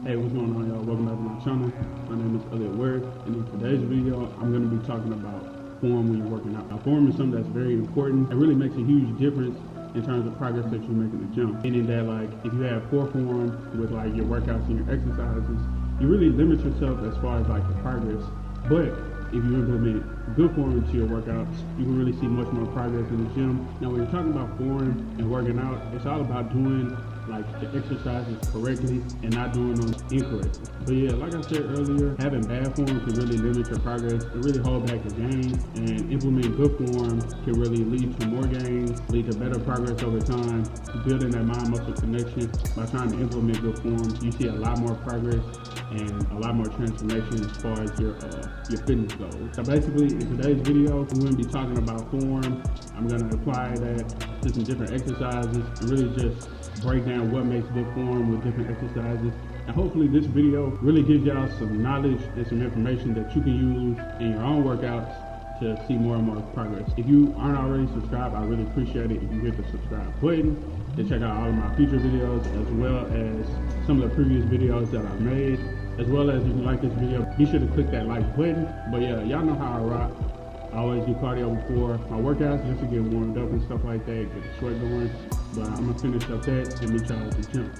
Hey, what's going on, y'all? Welcome back to my channel. My name is Elliott Ware, and in today's video, I'm going to be talking about form when you're working out. Now, form is something that's very important. It really makes a huge difference in terms of progress that you make in the gym. Meaning that, like, if you have poor form with like your workouts and your exercises, you really limit yourself as far as like the progress. But if you implement good form into your workouts, you can really see much more progress in the gym. Now, when you're talking about form and working out, it's all about doing like the exercises correctly and not doing them incorrectly. But yeah, like I said earlier, having bad form can really limit your progress and really hold back your gains, and implementing good form can really lead to more gains, lead to better progress over time, building that mind-muscle connection. By trying to implement good form, you see a lot more progress and a lot more transformation as far as your fitness goals. So basically, in today's video, we're going to be talking about form. I'm going to apply that to some different exercises and really just break down what makes good form with different exercises. And hopefully this video really gives y'all some knowledge and some information that you can use in your own workouts to see more and more progress. If you aren't already subscribed, I really appreciate it if you hit the subscribe button to check out all of my future videos, as well as some of the previous videos that I've made. As well as, if you like this video, be sure to click that like button. But yeah, y'all know how I rock. I always do cardio before my workouts just to get warmed up and stuff like that, get the sweat going. But I'm gonna finish up that and meet y'all at the gym.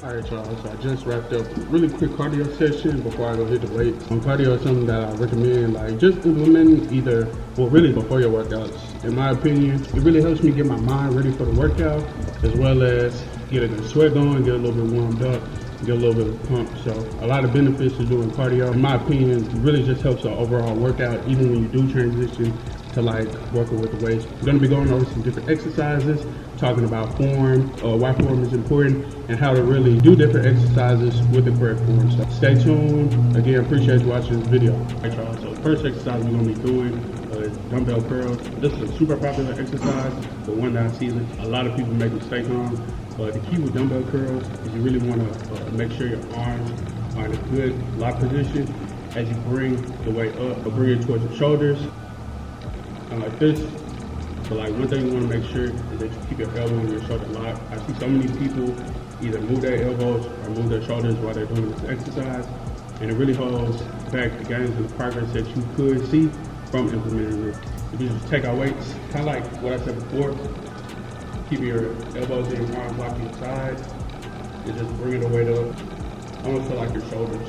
Alright, y'all, so I just wrapped up a really quick cardio session before I go hit the weights. Cardio is something that I recommend, like, just implementing either, well, really before your workouts. In my opinion, it really helps me get my mind ready for the workout, as well as getting the sweat going, get a little bit warmed up, get a little bit of pump. So a lot of benefits to doing cardio. In my opinion, it really just helps the overall workout, even when you do transition to like working with the weights. We're going to be going over some different exercises, talking about form, why form is important, and how to really do different exercises with the correct form. So stay tuned. Again, appreciate you watching this video. Alright, y'all, so the first exercise we're going to be doing is dumbbell curls. This is a super popular exercise, the one that I see a lot of people make mistakes on. But the key with dumbbell curls is you really want to make sure your arms are in a good lock position as you bring the weight up, or bring it towards your shoulders, kind of like this. But like, one thing you want to make sure is that you keep your elbow and your shoulder locked. I see so many people either move their elbows or move their shoulders while they're doing this exercise, and it really holds back the gains and the progress that you could see from implementing this. If you just take our weights, kind of like what I said before, keep your elbows and your arms locked to your sides, and just bring the weight up almost to like your shoulders.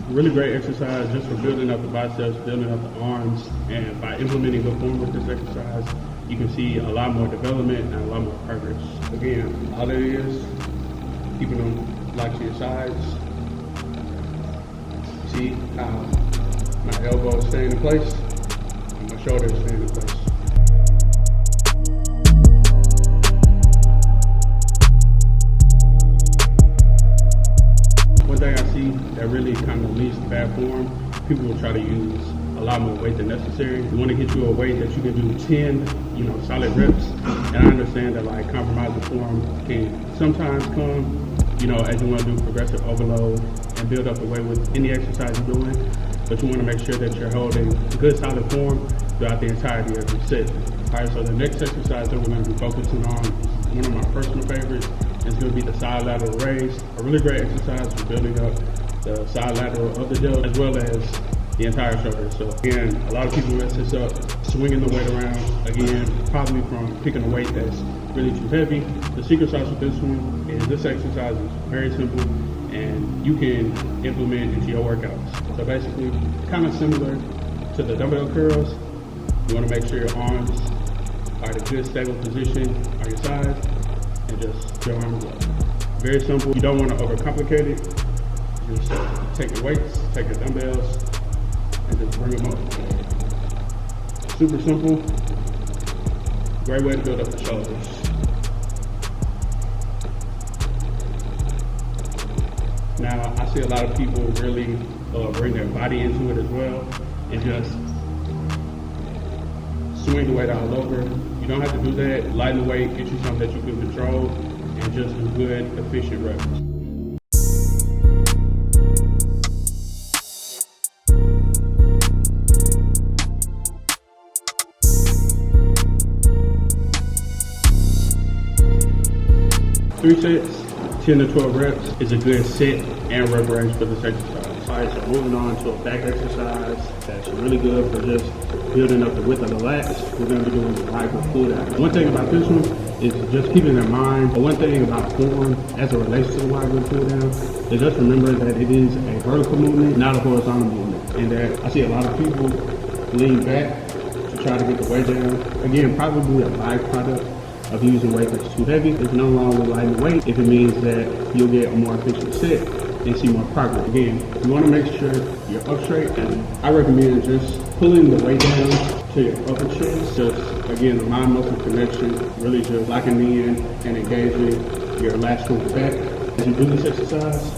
Really great exercise just for building up the biceps, building up the arms, and by implementing good form with this exercise, you can see a lot more development and a lot more progress. Again, all it is, keeping them locked to your sides. See how my elbows stay in place and my shoulders stay in place. One thing I see that really kind of leads to bad form, people will try to use a lot more weight than necessary. You want to get you a weight that you can do 10, solid reps. And I understand that like compromising form can sometimes come, as you want to do progressive overload and build up the weight with any exercise you're doing, but you want to make sure that you're holding good solid form throughout the entirety of your set. All right, so the next exercise that we're going to be focusing on, one of my personal favorites, is going to be the side lateral raise. A really great exercise for building up the side lateral of the delt as well as the entire shoulder. So again, a lot of people mess this up, swinging the weight around, again, probably from picking a weight that's really too heavy. The secret sauce with this one is this exercise is very simple and you can implement into your workouts. So basically, kind of similar to the dumbbell curls, you want to make sure your arms are in a good stable position on your sides and just your arms up. Very simple. You don't want to overcomplicate it. Just take your weights, take your dumbbells, and just bring them up. Super simple. Great way to build up the shoulders. Now, I see a lot of people really bring their body into it as well and just swing the weight all over. You don't have to do that. Lighten the weight, get you something that you can control, and just do good, efficient reps. 3 sets, 10 to 12 reps is a good set and rep range for this exercise. Alright, so moving on to a back exercise that's really good for just building up the width of the lats. We're going to be doing the wide grip pull down. One thing about this one is just keeping in mind, but one thing about form as it relates to the wide grip pull down is just remember that it is a vertical movement, not a horizontal movement. And that I see a lot of people lean back to try to get the weight down. Again, probably a byproduct of using weight that's too heavy. There's no wrong with lighting weight if it means that you'll get a more efficient set and see more progress. Again, you want to make sure you're up straight, and I recommend just pulling the weight down to your upper chest. Just again, the mind muscle connection, really just locking in and engaging your lats from the back as you do this exercise.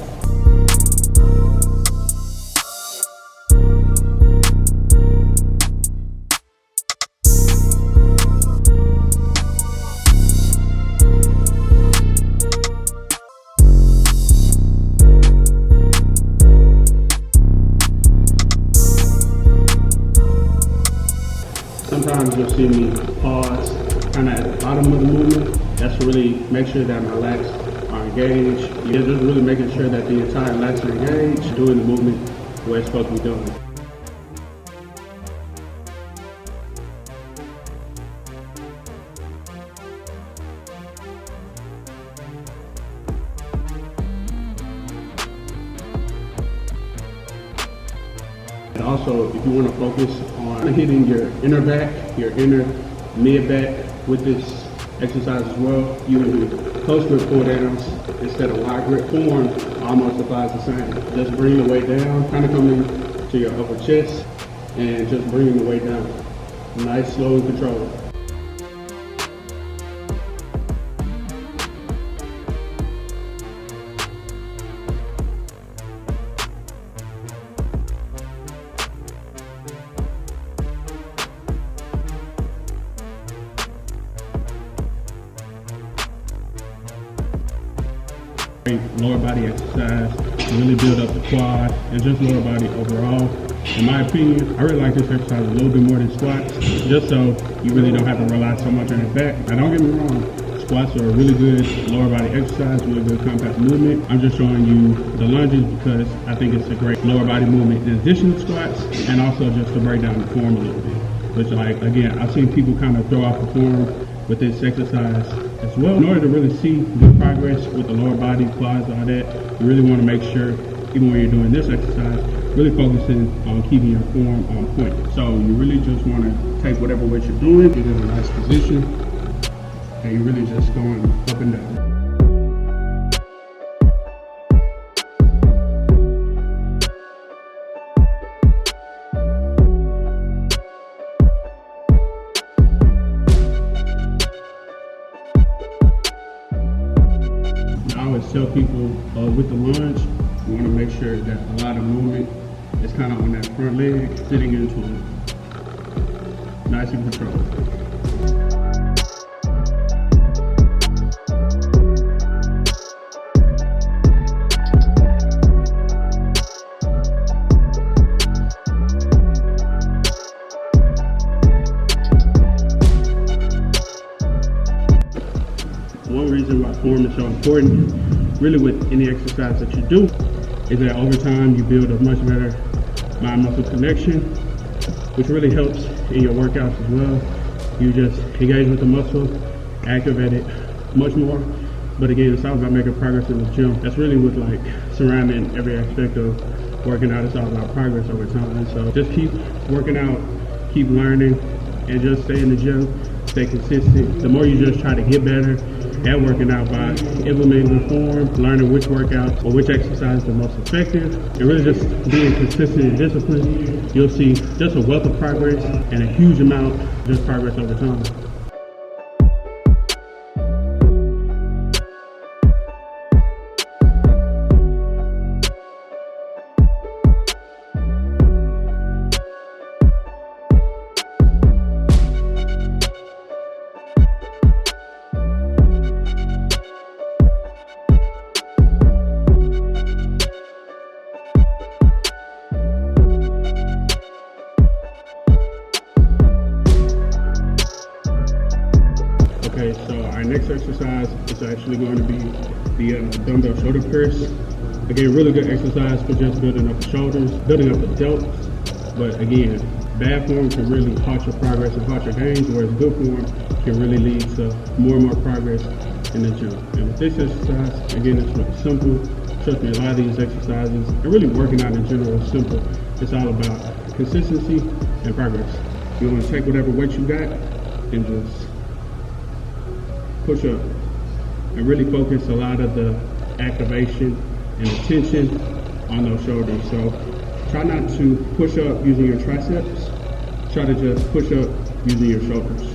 Sometimes you'll see me pause kind of at the bottom of the movement. That's to really make sure that my lats are engaged. You're just really making sure that the entire lats are engaged, doing the movement the way it's supposed to be done. And also, if you want to focus on hitting your inner back, your inner mid back with this exercise as well, you can do close grip pull downs instead of wide grip. Form almost applies the same. Just bring the weight down, kind of coming to your upper chest, and just bringing the weight down. Nice, slow, and controlled. Lower body exercise to really build up the quad and just lower body overall. In my opinion, I really like this exercise a little bit more than squats, just so you really don't have to rely so much on your back. Now don't get me wrong, squats are a really good lower body exercise, really good compact movement. I'm just showing you the lunges because I think it's a great lower body movement in addition to squats, and also just to break down the form a little bit. Which, like, again, I've seen people kind of throw off the form with this exercise as well. In order to really see good progress with the lower body, quads, all that, you really want to make sure, even when you're doing this exercise, really focusing on keeping your form on point. So you really just want to take whatever weight you're doing, get in a nice position, and you're really just going up and down. I always tell people with the lunge, you want to make sure that a lot of movement is kind of on that front leg, sitting into it, nice and controlled. One reason why form is so important, really with any exercise that you do, is that over time you build a much better mind-muscle connection, which really helps in your workouts as well. You just engage with the muscle, activate it much more. But again, it's all about making progress in the gym. That's really what, like, surrounding every aspect of working out. It's all about progress over time. So just keep working out, keep learning, and just stay in the gym, stay consistent. The more you just try to get better at working out by implementing the form, learning which workout or which exercise is the most effective, and really just being consistent and disciplined, you'll see just a wealth of progress and a huge amount of just progress over time. Okay, so our next exercise is actually going to be the dumbbell shoulder press. Again, really good exercise for just building up the shoulders, building up the delts. But again, bad form can really halt your progress and halt your gains, whereas good form can really lead to more and more progress in the gym. And with this exercise, again, it's really simple. Trust me, a lot of these exercises, and really working out in general is simple. It's all about consistency and progress. You want to take whatever weight you got and just push up and really focus a lot of the activation and attention on those shoulders. So try not to push up using your triceps. Try to just push up using your shoulders.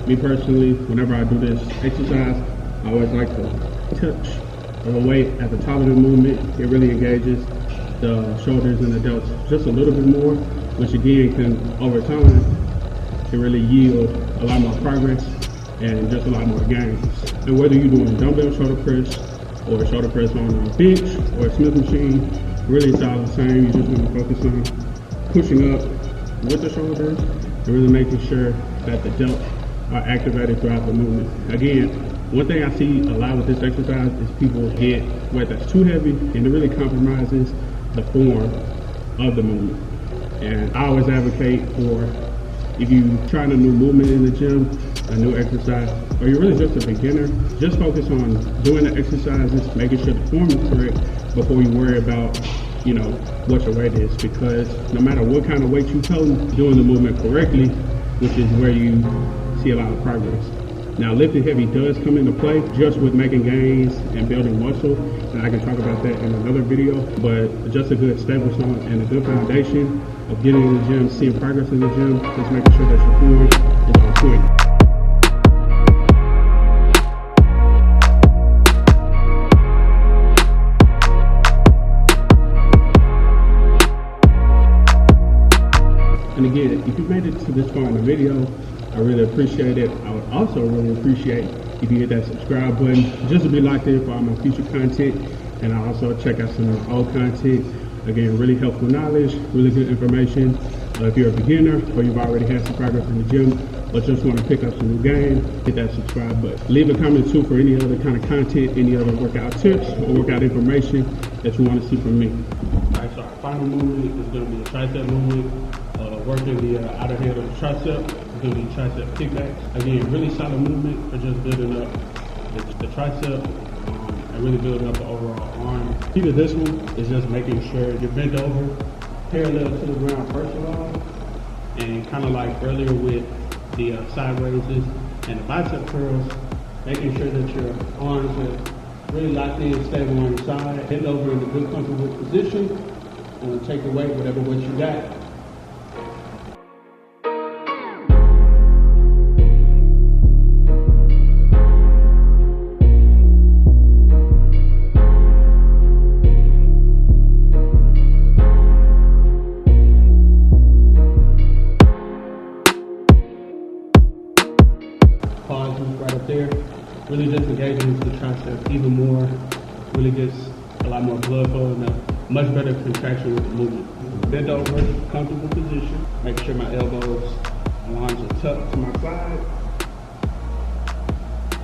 Me personally, whenever I do this exercise, I always like to touch the weight at the top of the movement. It really engages the shoulders and the delts just a little bit more, which again can, over time, can really yield a lot more progress and just a lot more gains. And whether you're doing dumbbell shoulder press or shoulder press on a bench or a Smith machine, really it's all the same. You just want to focus on pushing up with the shoulders and really making sure that the delts are activated throughout the movement. Again, one thing I see a lot with this exercise is people get weight that's too heavy and it really compromises the form of the movement. And I always advocate for, if you're trying a new movement in the gym, a new exercise, or you're really just a beginner, just focus on doing the exercises, making sure the form is correct before you worry about, what your weight is. Because no matter what kind of weight you toting, doing the movement correctly, which is where you see a lot of progress. Now, lifting heavy does come into play just with making gains and building muscle, and I can talk about that in another video, but just a good stable song and a good foundation of getting in the gym, seeing progress in the gym, just making sure that your form is on point. And again, if you made it to this far in the video, I really appreciate it. I would also really appreciate if you hit that subscribe button just to be locked in for all my future content. And I also check out some of my old content. Again, really helpful knowledge, really good information. If you're a beginner or you've already had some progress in the gym or just want to pick up some new game, hit that subscribe button. Leave a comment too for any other kind of content, any other workout tips or workout information that you want to see from me. All right, so our final movement is going to be a tricep movement. Working the outer head of the tricep, it's going to be tricep kickbacks. Again, really solid movement for just building up the tricep and really building up the overall arm. Key to this one is just making sure you're bent over, parallel to the ground first of all, and kind of like earlier with the side raises and the bicep curls, making sure that your arms are really locked in, stable on your side, bend over in a good comfortable position, and take away whatever weight you got. Pause right up there, really just engaging the tricep even more, really gets a lot more blood flow and a much better contraction with the movement. Bend over, comfortable position, make sure my elbows and arms are tucked to my side,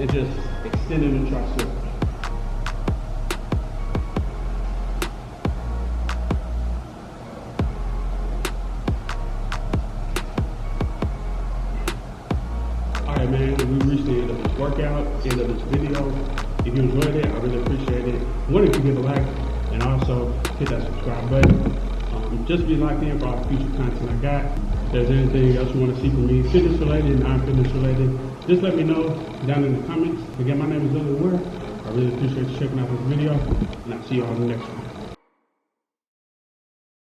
and just extending the tricep. Alright man, we reached the end of this workout, end of this video. If you enjoyed it, I really appreciate it. One, if you give a like, and also hit that subscribe button. Just be locked in for all the future content I got. If there's anything else you want to see from me, fitness related, non-fitness related, just let me know down in the comments. Again, my name is Elliott Ware. I really appreciate you checking out this video, and I'll see you on the next one.